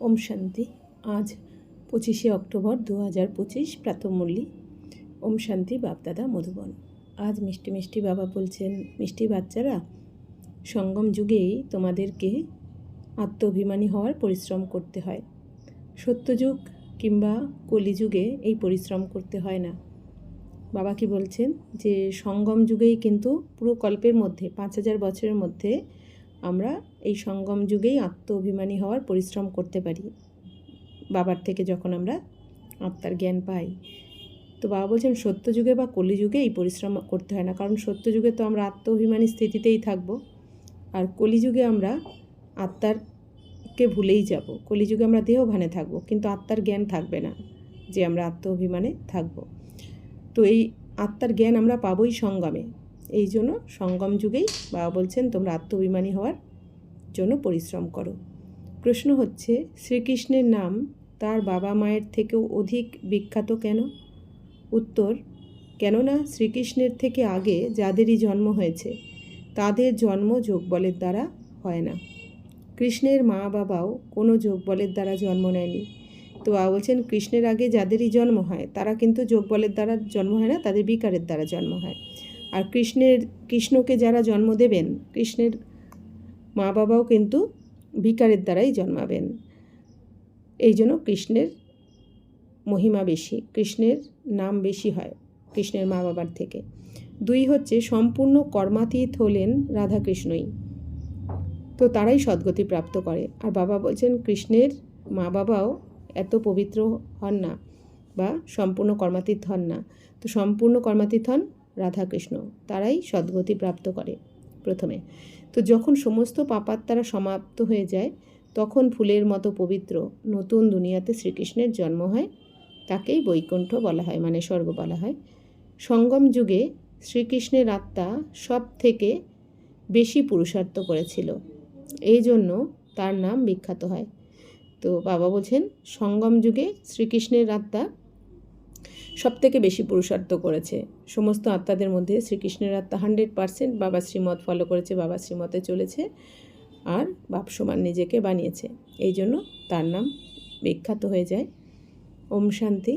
ওম শান্তি। আজ 25শে অক্টোবর 2025 প্রাতঃমূল্যি। ওম শান্তি। বাপদাদা মধুবন। আজ মিষ্টি মিষ্টি বাবা বলছেন, মিষ্টি বাচ্চারা, সঙ্গম যুগেই তোমাদেরকে আত্মঅভিমানী হওয়ার পরিশ্রম করতে হয়। সত্যযুগ কিংবা কলিযুগে এই পরিশ্রম করতে হয় না। বাবা কি বলছেন যে সঙ্গম যুগেই কিন্তু পুরো কল্পের মধ্যে 5000 বছরের মধ্যে আমরা এই সঙ্গম যুগেই আত্মঅভিমানী হওয়ার পরিশ্রম করতে পারি, বাবার থেকে যখন আমরা আত্মার জ্ঞান পাই। তো বাবা বলছেন সত্যযুগে বা কলিযুগে এই পরিশ্রম করতে হয় না, কারণ সত্যযুগে তো আমরা আত্মঅভিমানী স্থিতিতেই থাকব, আর কলিযুগে আমরা আত্মারকে ভুলেই যাব। কলিযুগে আমরা দেহভানে থাকব, কিন্তু আত্মার জ্ঞান থাকবে না যে আমরা আত্মঅভিমানে থাকব। তো এই আত্মার জ্ঞান আমরা পাবোই সঙ্গমে। এই জন্য সঙ্গম যুগেই বাবা বলছেন তোমরা আত্মঅভিমানী হওয়ার জন্য পরিশ্রম করো। প্রশ্ন হচ্ছে, শ্রীকৃষ্ণের নাম তার বাবা মায়ের থেকেও অধিক বিখ্যাত কেন? উত্তর, কেননা শ্রীকৃষ্ণের থেকে আগে যাদেরই জন্ম হয়েছে তাদের জন্ম যোগবলের দ্বারা হয় না। কৃষ্ণের মা বাবাও কোনো যোগবলের দ্বারা জন্ম নেয়নি। তো বাবা বলছেন কৃষ্ণের আগে যাদেরই জন্ম হয় তারা কিন্তু যোগবলের দ্বারা জন্ম হয় না, তাদের বিকারের দ্বারা জন্ম হয়। আর কৃষ্ণকে যারা জন্ম দেবেন, কৃষ্ণের মা বাবাও কিন্তু বিকারের দ্বারাই জন্মাবেন। এই জন্য কৃষ্ণের মহিমা বেশি, কৃষ্ণের নাম বেশি হয় কৃষ্ণের মা বাবার থেকে। 2 হচ্ছে সম্পূর্ণ কর্মাতীত হলেন রাধাকৃষ্ণই, তো তারাই সদ্গতি প্রাপ্ত করে। আর বাবা বলছেন কৃষ্ণের মা বাবাও এত পবিত্র হন না বা সম্পূর্ণ কর্মাতীত হন না। তো সম্পূর্ণ কর্মাতীত হন রাধাকৃষ্ণ, তারাই সদ্গতি প্রাপ্ত করে প্রথমে। তো যখন সমস্ত পাপাত্মারা সমাপ্ত হয়ে যায় তখন ফুলের মতো পবিত্র নতুন দুনিয়াতে শ্রীকৃষ্ণের জন্ম হয়, তাকেই বৈকুণ্ঠ বলা হয়, মানে স্বর্গ বলা হয়। সঙ্গম যুগে শ্রীকৃষ্ণের আত্মা সব থেকে বেশি পুরুষার্থ করেছিল, এই জন্য তার নাম বিখ্যাত হয়। তো বাবা বলছেন সঙ্গম যুগে শ্রীকৃষ্ণের আত্মা সব থেকে বেশি পুরুষার্থ করেছে সমস্ত আত্মাদের মধ্যে। শ্রীকৃষ্ণের আত্মা 100% বাবা শ্রীমত ফলো করেছে, বাবা শ্রীমতে চলেছে, আর বাপ সমান নিজেকে বানিয়েছে, এই জন্য তার নাম বিখ্যাত হয়ে যায়। ওম শান্তি।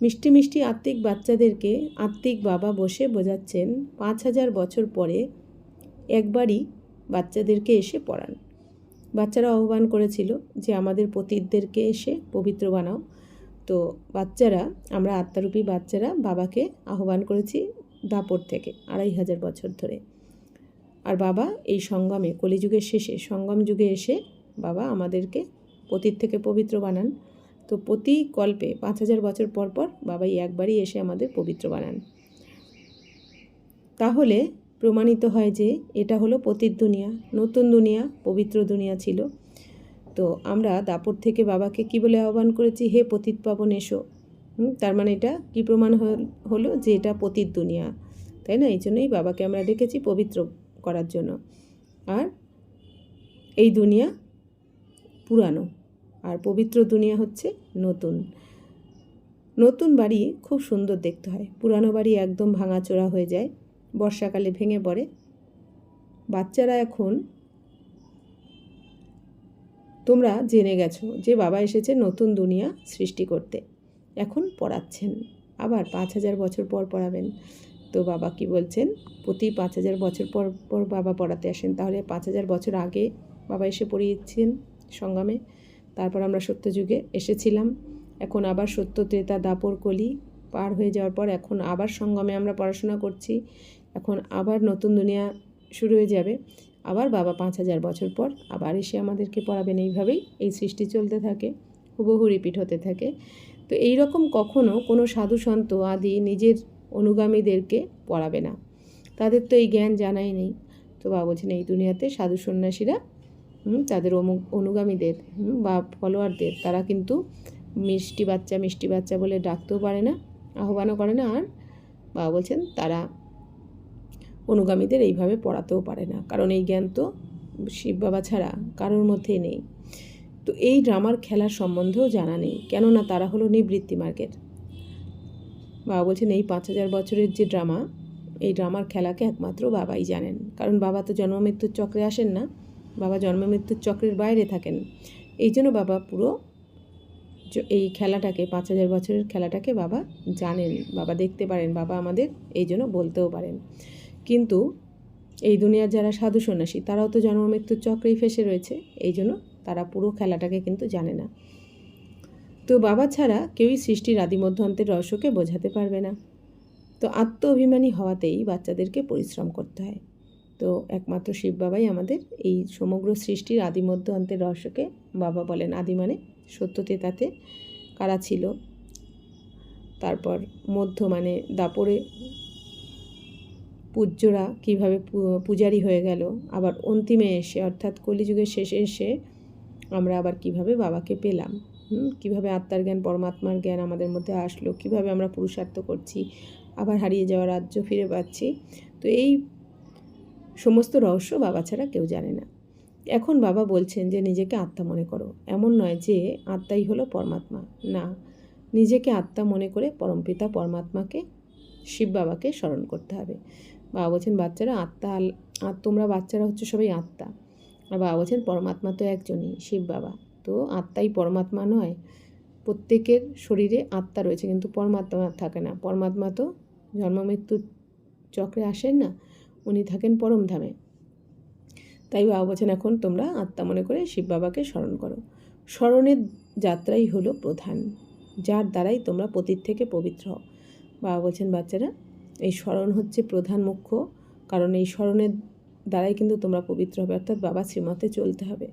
মিষ্টি মিষ্টি আত্মিক বাচ্চাদেরকে আত্মিক বাবা বসে বোঝাচ্ছেন 5000 বছর পরে একবারই বাচ্চাদেরকে এসে পড়ান। বাচ্চারা আহ্বান করেছিল যে আমাদের পতিতদেরকে এসে পবিত্র বানাও। তো বাচ্চারা, আমরা আত্মারূপী বাচ্চারা বাবাকে আহ্বান করেছি দাপর থেকে 2500 বছর ধরে। আর বাবা এই সঙ্গমে, কলিযুগের শেষে সঙ্গম যুগে এসে বাবা আমাদেরকে পতিত থেকে পবিত্র বানান। তো প্রতি কল্পে 5000 বছর পর পর বাবাই একবারই এসে আমাদের পবিত্র বানান। তাহলে প্রমাণিত হয় যে এটা হলো পতিত দুনিয়া, নতুন দুনিয়া, পবিত্র দুনিয়া ছিল। তো আমরা দাপর থেকে বাবাকে কি বলে আহ্বান করেছি? হে পতিত পাবন এসো। তার মানে এটা কি প্রমাণ হলো যে এটা পতিত দুনিয়া, তাই না? এই জন্যই বাবাকে আমরা ডেকেছি পবিত্র করার জন্য। আর এই দুনিয়া পুরানো, আর পবিত্র দুনিয়া হচ্ছে নতুন। নতুন বাড়ি খুব সুন্দর দেখতে হয়, পুরানো বাড়ি একদম ভাঙাচোরা হয়ে যায়, বর্ষাকালে ভেঙে পড়ে। বাচ্চারা এখন, তোমরা জেনে গেছো যে বাবা এসেছে নতুন দুনিয়া সৃষ্টি করতে, এখন পড়াচ্ছেন, আবার 5000 বছর পর পড়াবেন। তো বাবা কি বলছেন, প্রতি 5000 বছর পর পর বাবা পড়াতে আসেন। তাহলে 5000 বছর আগে বাবা এসে পড়িয়েছেন সঙ্গমে, তারপর আমরা সত্যযুগে এসেছিলাম, এখন আবার সত্য ত্রেতা দাপর কলি পার হয়ে যাওয়ার পর এখন আবার সঙ্গমে আমরা পড়াশোনা করছি, এখন আবার নতুন দুনিয়া শুরু হয়ে যাবে, আবার বাবা 5000 বছর পর আবার এসে আমাদেরকে পড়াবেন। এইভাবেই এই সৃষ্টি চলতে থাকে, হুবহু রিপিট হতে থাকে। তো এই রকম কখনো কোনো সাধু সন্ত আদি নিজের অনুগামীদেরকে পড়াবে না, তাদের তো এই জ্ঞান জানাই নেই। তো বাবা বলছেন এই দুনিয়াতে সাধু সন্ন্যাসীরা তাদের অনুগামীদের বা ফলোয়ারদের তারা কিন্তু মিষ্টি বাচ্চা মিষ্টি বাচ্চা বলে ডাকতেও পারে না, আহ্বানও করে না। আর বাবা বলছেন তারা অনুগামীদের এইভাবে পড়াতেও পারে না, কারণ এই জ্ঞান তো শিব বাবা ছাড়া কারোর মধ্যেই নেই। তো এই ড্রামার খেলার সম্বন্ধেও জানা নেই, কেননা তারা হলো নিবৃত্তি মার্গের। বাবা বলছেন এই 5000 বছরের যে ড্রামা, এই ড্রামার খেলাকে একমাত্র বাবাই জানেন, কারণ বাবা তো জন্ম মৃত্যুর চক্রে আসেন না, বাবা জন্ম মৃত্যুর চক্রের বাইরে থাকেন। এই জন্য বাবা পুরো এই খেলাটাকে 5000 বছরের খেলাটাকে বাবা জানেন, বাবা দেখতে পারেন, বাবা আমাদের এই জন্য বলতেও পারেন। কিন্তু এই দুনিয়ার যারা সাধু সন্ন্যাসী তারাও তো জন্ম মৃত্যুর চক্রেই ফেসে রয়েছে, এই জন্য তারা পুরো খেলাটাকে কিন্তু জানে না। তো বাবা ছাড়া কেউই সৃষ্টির আদি মধ্য অন্তের রহস্যকে বোঝাতে পারবে না। তো আত্ম অভিমানী হওয়াতেই বাচ্চাদেরকে পরিশ্রম করতে হয়। তো একমাত্র শিব বাবাই আমাদের এই সমগ্র সৃষ্টির আদি মধ্য অন্তের রহস্যকে বাবা বলেন। আদি মানে সত্যতে তাতে কারা ছিল, তারপর মধ্য মানে দাপরে পূজ্যরা কীভাবে পূজারী হয়ে গেল, আবার অন্তিমে এসে অর্থাৎ কলিযুগের শেষে এসে আমরা আবার কিভাবে বাবাকে পেলাম, কিভাবে আত্মার জ্ঞান পরমাত্মার জ্ঞান আমাদের মধ্যে আসলো, কিভাবে আমরা পুরুষার্থ করছি, আবার হারিয়ে যাওয়া রাজ্য ফিরে পাচ্ছি। তো এই সমস্ত রহস্য বাবা ছাড়া কেউ জানে না। এখন বাবা বলছেন যে নিজেকে আত্মা মনে করো। এমন নয় যে আত্মাই হলো পরমাত্মা, না, নিজেকে আত্মা মনে করে পরমপিতা পরমাত্মাকে শিব বাবাকে স্মরণ করতে হবে। বাবা বলছেন বাচ্চারা আত্মা, তোমরা বাচ্চারা হচ্ছে সবাই আত্মা। আর বাবা বলছেন পরমাত্মা তো একজনই, শিব বাবা। তো আত্মাই পরমাত্মা নয়, প্রত্যেকের শরীরে আত্মা রয়েছে কিন্তু পরমাত্মা থাকে না। পরমাত্মা তো জন্ম মৃত্যুর চক্রে আসেন না, উনি থাকেন পরমধামে। তাই বাবা বলছেন এখন তোমরা আত্মা মনে করে শিব বাবাকে স্মরণ করো। স্মরণের যাত্রাই হলো প্রধান, যার দ্বারাই তোমরা পতিত থেকে পবিত্র হও। বাবা বলছেন বাচ্চারা এই স্মরণ হচ্ছে প্রধান মুখ্য, কারণ এই স্মরণের দ্বারাই কিন্তু তোমরা পবিত্র হবে, অর্থাৎ বাবা শ্রীমতে চলতে হবে।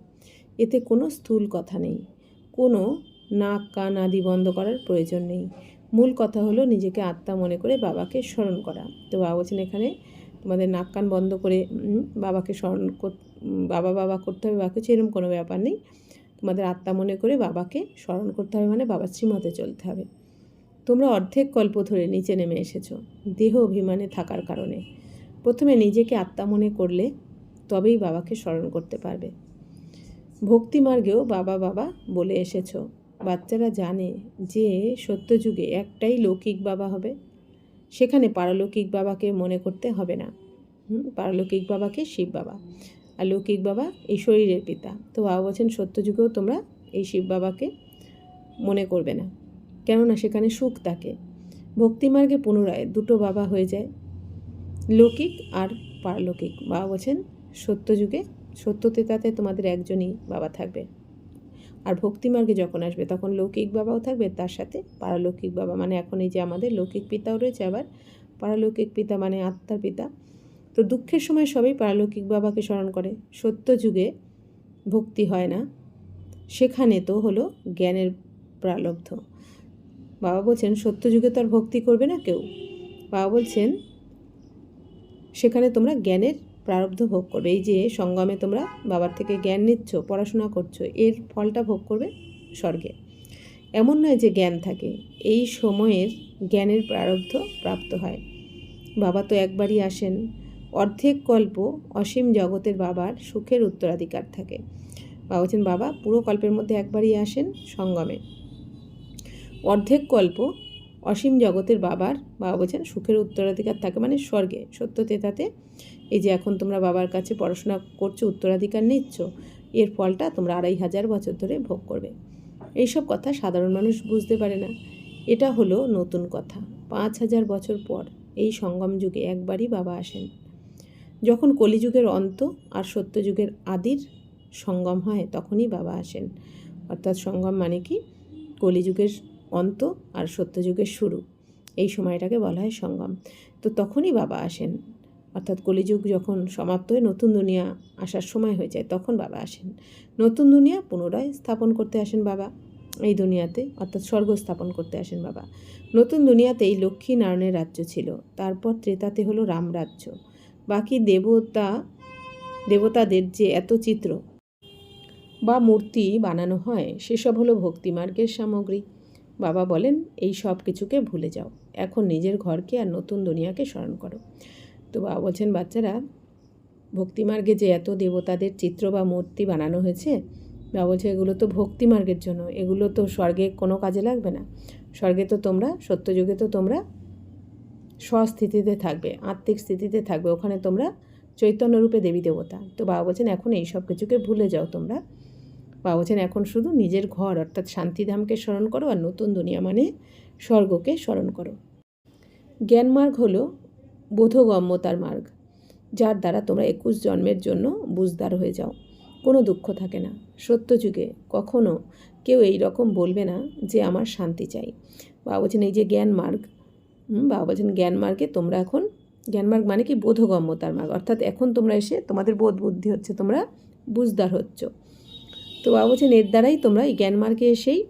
এতে কোনো স্থূল কথা নেই, কোনো নাক কান আদি বন্ধ করার প্রয়োজন নেই। মূল কথা হলো নিজেকে আত্মা মনে করে বাবাকে স্মরণ করা। তো বাবা বলছেন এখানে তোমাদের নাক কান বন্ধ করে বাবাকে স্মরণ বাবা করতে হবে, বাবা কিছু এরকম কোনো ব্যাপার নেই। তোমাদের আত্মা মনে করে বাবাকে স্মরণ করতে হবে, মানে বাবার শ্রীমতে চলতে হবে। তোমরা অর্ধেক কল্প ধরে নিচে নেমে এসেছো দেহ অভিমানে থাকার কারণে। প্রথমে নিজেকে আত্মা মনে করলে তবেই বাবাকে স্মরণ করতে পারবে। ভক্তিমার্গেও বাবা বাবা বলে এসেছো। বাচ্চারা জানে যে সত্যযুগে একটাই লৌকিক বাবা হবে, সেখানে পারলৌকিক বাবাকে মনে করতে হবে না। পারলৌকিক বাবাকে শিব বাবা, আর লৌকিক বাবা এই শরীরের পিতা। তো বাবা বলছেন সত্যযুগেও তোমরা এই শিব বাবাকে মনে করবে না, কেননা সেখানে সুখ থাকে। ভক্তিমার্গে পুনরায় দুটো বাবা হয়ে যায়, লৌকিক আর পারলৌকিক। বাবা বলছেন সত্যযুগে সত্যতেতাতে তোমাদের একজনই বাবা থাকবে, আর ভক্তিমার্গে যখন আসবে তখন লৌকিক বাবাও থাকবে, তার সাথে পারলৌকিক বাবা, মানে এখন এই যে আমাদের লৌকিক পিতাও রয়েছে, আবার পারলৌকিক পিতা মানে আত্মার পিতা। তো দুঃখের সময় সবাই পারলৌকিক বাবাকে স্মরণ করে। সত্যযুগে ভক্তি হয় না, সেখানে তো হলো জ্ঞানের প্রারব্ধ। বাবা বলছেন সত্যযুগে তো আর ভক্তি করবে না কেউ। বাবা বলছেন সেখানে তোমরা জ্ঞানের প্রারব্ধ ভোগ করবে। এই যে সঙ্গমে তোমরা বাবার থেকে জ্ঞান নিচ্ছ, পড়াশোনা করছো, এর ফলটা ভোগ করবে স্বর্গে। এমন নয় যে জ্ঞান থাকে, এই সময়ের জ্ঞানের প্রারব্ধ প্রাপ্ত হয়। বাবা তো একবারই আসেন, অর্ধেক কল্প অসীম জগতের বাবার সুখের উত্তরাধিকার থাকে। বাবা বলছেন বাবা পুরো কল্পের মধ্যে একবারই আসেন সঙ্গমে, অর্ধেক কল্প অসীম জগতের বাবার বাবা বলছেন সুখের উত্তরাধিকার থাকে, মানে স্বর্গে সত্যতেতাতে। এই যে এখন তোমরা বাবার কাছে পড়াশোনা করছো, উত্তরাধিকার নিচ্ছ, এর ফলটা তোমরা 2500 বছর ধরে ভোগ করবে। এইসব কথা সাধারণ মানুষ বুঝতে পারে না। এটা হলো নতুন কথা। 5000 বছর পর এই সঙ্গম যুগে একবারই বাবা আসেন, যখন কলিযুগের অন্ত আর সত্যযুগের আদির সঙ্গম হয় তখনই বাবা আসেন। অর্থাৎ সঙ্গম মানে কি, কলিযুগের অন্ত আর সত্যযুগের শুরু, এই সময়টাকে বলা হয় সঙ্গম। তো তখনই বাবা আসেন, অর্থাৎ কলিযুগ যখন সমাপ্ত হয়ে নতুন দুনিয়া আসার সময় হয়ে যায় তখন বাবা আসেন। নতুন দুনিয়া পুনরায় স্থাপন করতে আসেন বাবা এই দুনিয়াতে, অর্থাৎ স্বর্গ স্থাপন করতে আসেন বাবা। নতুন দুনিয়াতেই লক্ষ্মী নারায়ণের রাজ্য ছিল, তারপর ত্রেতাতে হলো রামরাজ্য। বাকি দেবতাদের যে এত চিত্র বা মূর্তি বানানো হয় সেসব হলো ভক্তিমার্গের সামগ্রী। বাবা বলেন এই সব কিছুকে ভুলে যাও, এখন নিজের ঘরকে আর নতুন দুনিয়াকে স্মরণ করো। তো বাবা বলছেন বাচ্চারা ভক্তিমার্গে যে এত দেবতাদের চিত্র বা মূর্তি বানানো হয়েছে, বাবা বলছে এগুলো তো ভক্তিমার্গের জন্য, এগুলো তো স্বর্গে কোনো কাজে লাগবে না। স্বর্গে তো তোমরা সত্যযুগে তো তোমরা স্বস্থিতিতে থাকবে, আত্মিক স্থিতিতে থাকবে, ওখানে তোমরা চৈতন্যরূপে দেবী দেবতা। তো বাবা বলছেন এখন এই সব কিছুকে ভুলে যাও তোমরা। বাবা বলছেন এখন শুধু নিজের ঘর অর্থাৎ শান্তিধামকে স্মরণ করো আর নতুন দুনিয়া মানে স্বর্গকে স্মরণ করো। জ্ঞানমার্গ হলো বোধগম্যতার মার্গ, যার দ্বারা তোমরা 21 জন্মের জন্য বুঝদার হয়ে যাও। কোনো দুঃখ থাকে না। সত্যযুগে কখনো কেউ এই রকম বলবে না যে আমার শান্তি চাই। বাবা বলছেন এই যে জ্ঞানমার্গ, বাবা বলছেন জ্ঞানমার্গে তোমরা এখন, জ্ঞানমার্গ মানে কি বোধগম্যতার মার্গ, অর্থাৎ এখন তোমরা এসে তোমাদের বোধ বুদ্ধি হচ্ছে, তোমরা বুঝদার হচ্ছ। তো বাবা বলছেন এর দ্বারাই তোমরা এই জ্ঞানমার্গে এসেই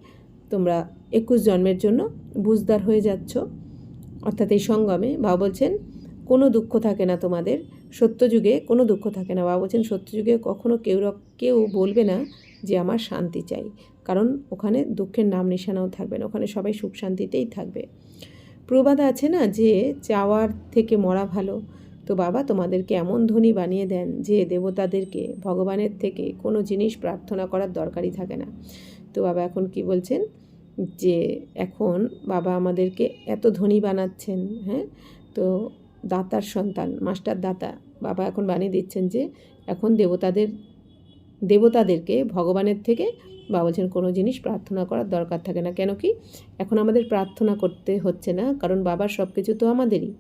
তোমরা 21 জন্মের জন্য বুঝদার হয়ে যাচ্ছ, অর্থাৎ এই সঙ্গমে। বাবা বলছেন কোনো দুঃখ থাকে না তোমাদের, সত্যযুগে কোনো দুঃখ থাকে না। বাবা বলছেন সত্যযুগে কখনো কেউ বলবে না যে আমার শান্তি চাই, কারণ ওখানে দুঃখের নাম নিশানাও থাকবে না, ওখানে সবাই সুখ শান্তিতেই থাকবে। প্রবাদ আছে না যে চাওয়ার থেকে মরা ভালো। তো বাবা তোমাদেরকে এমন ধনী বানিয়ে দেন যে দেবতাদেরকে ভগবানের থেকে কোনো জিনিস প্রার্থনা করার দরকারই থাকে না। তো বাবা এখন কি বলছেন যে এখন বাবা আমাদেরকে এত ধনী বানাচ্ছেন, হ্যাঁ, তো দাতার সন্তান, মাস্টার দাতা বাবা এখন বানিয়ে দিচ্ছেন যে এখন দেবতাদেরকে ভগবানের থেকে বাবা বলছেন কোনো জিনিস প্রার্থনা করার দরকার থাকে না। কেন কি এখন আমাদের প্রার্থনা করতে হচ্ছে না, কারণ বাবার সব কিছু তো আমাদেরই।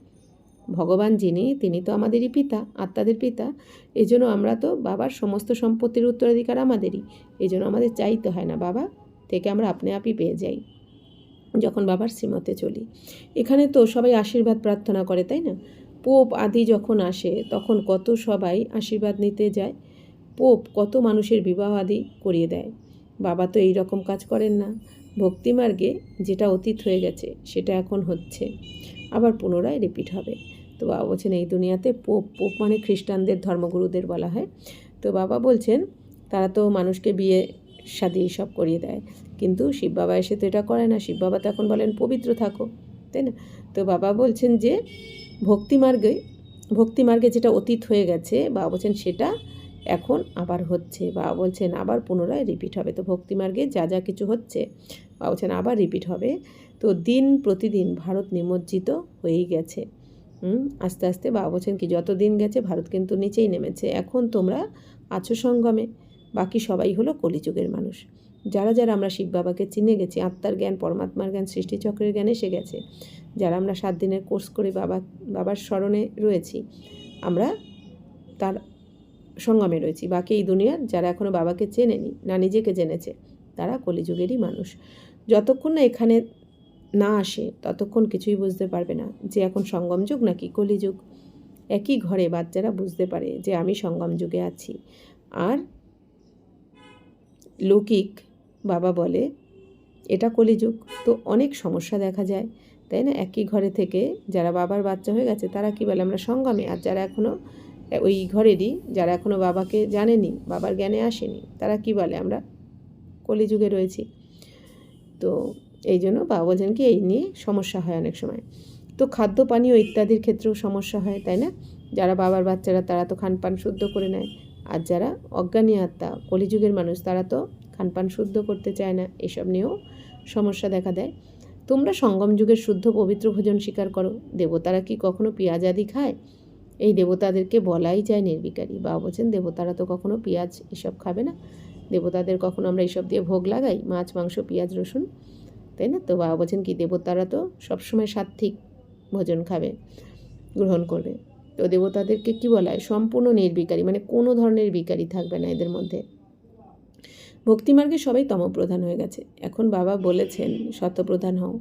ভগবান যিনি তিনি তো আমাদেরই পিতা, আত্মাদের পিতা। এই জন্য আমরা তো বাবার সমস্ত সম্পত্তির উত্তরাধিকার আমাদেরই। এই জন্য আমাদের চাইতে হয় না, বাবা থেকে আমরা আপনি আপই পেয়ে যাই যখন বাবার শ্রীমতে চলি। এখানে তো সবাই আশীর্বাদ প্রার্থনা করে, তাই না? পোপ আদি যখন আসে তখন কত সবাই আশীর্বাদ নিতে যায়, পোপ কত মানুষের বিবাহ আদি করিয়ে দেয়। বাবা তো এই রকম কাজ করেন না। ভক্তিমার্গে যেটা অতীত হয়ে গেছে সেটা এখন হচ্ছে, আবার পুনরায় রিপিট হবে। তো বাবা বলছেন এই দুনিয়াতে পোপ মানে খ্রিস্টানদের ধর্মগুরুদের বলা হয়। তো বাবা বলছেন তারা তো মানুষকে বিয়ে শাদী সব করিয়ে দেয়, কিন্তু শিব বাবা এসে তো এটা করে না। শিব বাবা তো এখন বলেন পবিত্র থাকো, তাই না? তো বাবা বলছেন যে ভক্তিমার্গে যেটা অতীত হয়ে গেছে বাবা বলছেন সেটা এখন আবার হচ্ছে। বাবা বলছেন আবার পুনরায় রিপিট হবে। তো ভক্তিমার্গে যা যা কিছু হচ্ছে বাবা বলছেন আবার রিপিট হবে। তো দিন প্রতিদিন ভারত নিমজ্জিত হয়েই গেছে। আস্তে আস্তে বাবা বলছেন কি যত দিন গেছে ভারত কিন্তু নিচেই নেমেছে। এখন তোমরা আছো সঙ্গমে, বাকি সবাই হলো কলিযুগের মানুষ। যারা আমরা শিব বাবাকে চিনে গেছি, আত্মার জ্ঞান, পরমাত্মার জ্ঞান, সৃষ্টিচক্রের জ্ঞান এসে গেছে, যারা আমরা 7 দিনের কোর্স করে বাবার স্মরণে রয়েছি, আমরা তার সঙ্গমে রয়েছি। বাকি এই দুনিয়ার যারা এখনও বাবাকে চেনেনি, না নিজেকে জেনেছে, তারা কলিযুগেরই মানুষ। যতক্ষণ না এখানে না আসে ততক্ষণ কিছুই বুঝতে পারবে না যে এখন সঙ্গম যুগ নাকি কলিযুগ। একই ঘরে বাচ্চারা বুঝতে পারে যে আমি সঙ্গম যুগে আছি, আর লৌকিক বাবা বলে এটা কলিযুগ। তো অনেক সমস্যা দেখা যায়, তাই না? একই ঘরে থেকে যারা বাবার বাচ্চা হয়ে গেছে তারা কি বলে আমরা সঙ্গমে, আর যারা এখনও ওই ঘরেরই, যারা এখনও বাবাকে জানেনি, বাবার জ্ঞানে আসেনি, তারা কি বলে আমরা কলিযুগে রয়েছি। তো এই জন্য বাবা বলছেন কি এই নিয়ে সমস্যা হয় অনেক সময়। তো খাদ্য পানীয় ইত্যাদির ক্ষেত্রেও সমস্যা হয়, তাই না? যারা বাবার বাচ্চারা তারা তো খানপান শুদ্ধ করে নেয়, আর যারা অজ্ঞানী আত্মা কলিযুগের মানুষ তারা তো খানপান শুদ্ধ করতে চায় না। এসব নিয়েও সমস্যা দেখা দেয়। তোমরা সঙ্গম যুগের শুদ্ধ পবিত্র ভোজন স্বীকার করো। দেবতারা কি কখনো পেঁয়াজ আদি খায়? এই দেবতাদেরকে বলাই যায় নির্বিকারী। বাবা বলছেন দেবতারা তো কখনো পেঁয়াজ এসব খাবে না। দেবতাদের কখনো আমরা এইসব দিয়ে ভোগ লাগাই, মাছ মাংস পেঁয়াজ রসুন, তাই না? তো বাবা বলছেন কি দেবতারা তো সবসময় সাত্ত্বিক ভোজন খাবে, গ্রহণ করবে। তো দেবতাদেরকে কি বলা হয়? সম্পূর্ণ নির্বিকারী, মানে কোনো ধরনের বিকারী থাকবে না এদের মধ্যে। ভক্তিমার্গে সবাই তমপ্রধান হয়ে গেছে। এখন বাবা বলেছেন শতপ্রধান হও।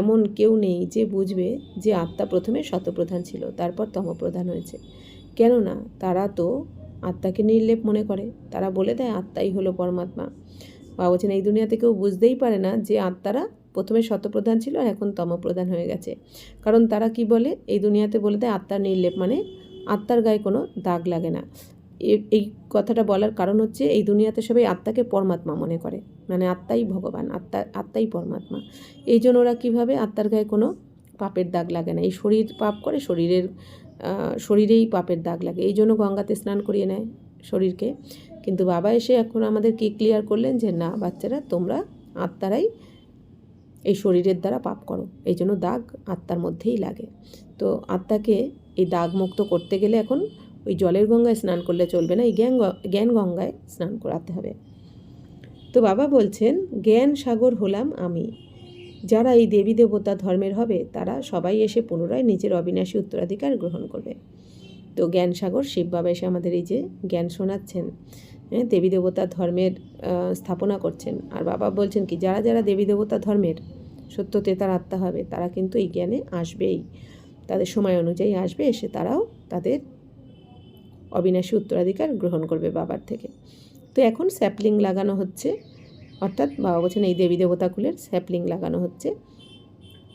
এমন কেউ নেই যে বুঝবে যে আত্মা প্রথমে শতপ্রধান ছিল, তারপর তমপ্রধান হয়েছে। কেননা তারা তো আত্মাকে নির্লেপ মনে করে, তারা বলে দেয় আত্মাই হলো পরমাত্মা। বাবা বলছেন এই দুনিয়াতে কেউ বুঝতেই পারে না যে আত্মারা প্রথমে শতপ্রধান ছিল আর এখন তমপ্রধান হয়ে গেছে। কারণ তারা কি বলে, এই দুনিয়াতে বলে দেয় আত্মার নির্লেপ, মানে আত্মার গায়ে কোনো দাগ লাগে না। এই কথাটা বলার কারণ হচ্ছে এই দুনিয়াতে সবাই আত্মাকে পরমাত্মা মনে করে, মানে আত্মাই ভগবান, আত্মাই পরমাত্মা। এই জন্য ওরা কীভাবে আত্মার গায়ে কোনো পাপের দাগ লাগে না। এই শরীর পাপ করে, শরীরেই পাপের দাগ লাগে, এই জন্য গঙ্গাতে স্নান করিয়ে নেয় শরীরকে। কিন্তু বাবা এসে এখন আমাদের কি ক্লিয়ার করলেন যে না বাচ্চারা, তোমরা আত্মারাই এই শরীরের দ্বারা পাপ করো, এই জন্য দাগ আত্মার মধ্যেই লাগে। তো আত্মাকে এই দাগ মুক্ত করতে গেলে এখন ওই জলের গঙ্গায় স্নান করলে চলবে না, এই জ্ঞান গঙ্গায় স্নান করাতে হবে। তো বাবা বলছেন জ্ঞান সাগর হলাম আমি। যারা এই দেবী দেবতা ধর্মের হবে তারা সবাই এসে পুনরায় নিজের অবিনাশী উত্তরাধিকার গ্রহণ করবে। তো জ্ঞান সাগর শিব বাবা এসে আমাদের এই যে জ্ঞান শোনাচ্ছেন, দেবী দেবতা ধর্মের স্থাপনা করছেন। আর বাবা বলছেন কি যারা যারা দেবী দেবতা ধর্মের সত্য তেতার আত্মা হবে তারা কিন্তু এই জ্ঞানে আসবেই, তাদের সময় অনুযায়ী আসবে, এসে তারাও তাদের অবিনাশী উত্তরাধিকার গ্রহণ করবে বাবার থেকে। তো এখন স্যাপলিং লাগানো হচ্ছে, অর্থাৎ বাবা বলছেন এই দেবী দেবতাকুলের স্যাপলিং লাগানো হচ্ছে।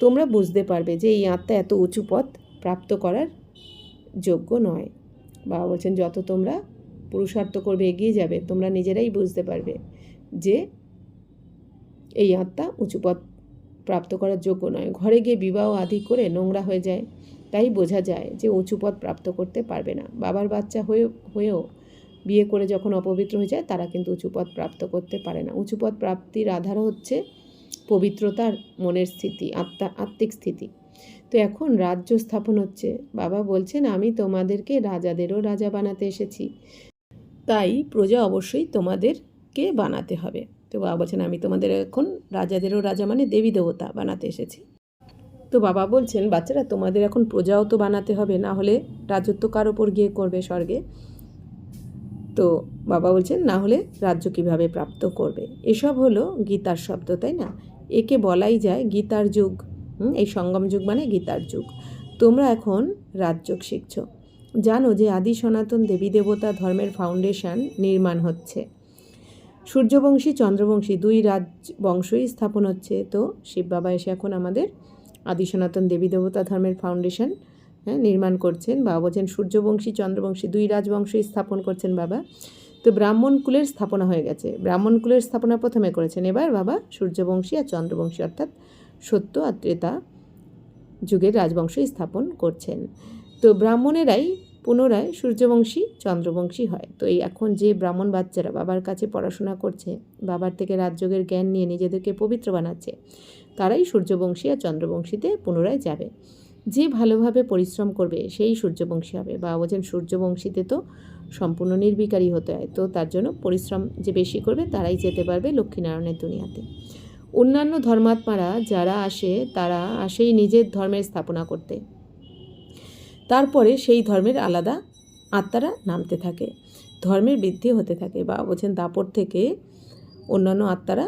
তোমরা বুঝতে পারবে যে এই আত্মা এত উঁচু পথ প্রাপ্ত করার যোগ্য নয়। বাবা বলছেন যত তোমরা পুরুষার্থ করবে, এগিয়ে যাবে, তোমরা নিজেরাই বুঝতে পারবে যে এই আত্মা উঁচু পথ প্রাপ্ত করার যোগ্য নয়। ঘরে গিয়ে বিবাহ আদি করে নোংরা হয়ে যায়, তাই বোঝা যায় যে উঁচু পথ প্রাপ্ত করতে পারবে না। বাবার বাচ্চা হয়েও বিয়ে করে যখন অপবিত্র হয়ে যায় তারা কিন্তু উঁচু পথ প্রাপ্ত করতে পারে না। উঁচু পথ প্রাপ্তির আধার হচ্ছে পবিত্রতার মনের স্থিতি, আত্মিক স্থিতি। তো এখন রাজ্য স্থাপন হচ্ছে। বাবা বলছেন আমি তোমাদেরকে রাজাদেরও রাজা বানাতে এসেছি, তাই প্রজা অবশ্যই তোমাদেরকে বানাতে হবে। তো বাবা বলছেন আমি তোমাদের এখন রাজাদেরও রাজা মানে দেবী দেবতা বানাতে এসেছি। তো বাবা বলছেন বাচ্চারা তোমাদের এখন প্রজাও তো বানাতে হবে, না হলে রাজত্ব কার ওপর গিয়ে করবে স্বর্গে। তো বাবা বলছেন না হলে রাজ্য কিভাবে প্রাপ্ত করবে। এসব হলো গীতার শব্দ, তাই না? একে বলাই যায় গীতার যুগ। এই সঙ্গম যুগ মানে গীতার যুগ। তোমরা এখন রাজযোগ শিখছ। জানো যে আদি সনাতন দেবী দেবতা ধর্মের ফাউন্ডেশন নির্মাণ হচ্ছে। সূর্যবংশী চন্দ্রবংশী দুই রাজবংশই স্থাপন হচ্ছে। তো শিব বাবা এসে এখন আমাদের আদি সনাতন দেবী দেবতা ধর্মের ফাউন্ডেশন নির্মাণ করছেন। বাবা বলছেন সূর্যবংশী চন্দ্রবংশী দুই রাজবংশই স্থাপন করছেন বাবা। তো ব্রাহ্মণ কুলের স্থাপনা হয়ে গেছে, ব্রাহ্মণ কুলের স্থাপনা প্রথমে করেছেন, এবার বাবা সূর্যবংশী আর চন্দ্রবংশী অর্থাৎ সত্য আর ত্রেতা যুগের রাজবংশই স্থাপন করছেন। তো ব্রাহ্মণেরাই পুনরায় সূর্যবংশী চন্দ্রবংশী হয়। তো এই এখন যে ব্রাহ্মণ বাচ্চারা বাবার কাছে পড়াশোনা করছে, বাবার থেকে রাজযোগের জ্ঞান নিয়ে নিজেদেরকে পবিত্র বানাচ্ছে, তারাই সূর্যবংশী আর চন্দ্রবংশীতে পুনরায় যাবে। যে ভালোভাবে পরিশ্রম করবে সেই সূর্যবংশী হবে। বা বলছেন সূর্যবংশীতে তো সম্পূর্ণ নির্বিকারী হতে হয়, তো তার জন্য পরিশ্রম যে বেশি করবে তারাই যেতে পারবে লক্ষ্মীনারায়ণের দুনিয়াতে। অন্যান্য ধর্মাত্মারা যারা আসে তারা আসেই নিজের ধর্মের স্থাপনা করতে, তারপরে সেই ধর্মের আলাদা আত্মারা নামতে থাকে, ধর্মের বৃদ্ধি হতে থাকে। বা বলছেন দাপর থেকে অন্যান্য আত্মারা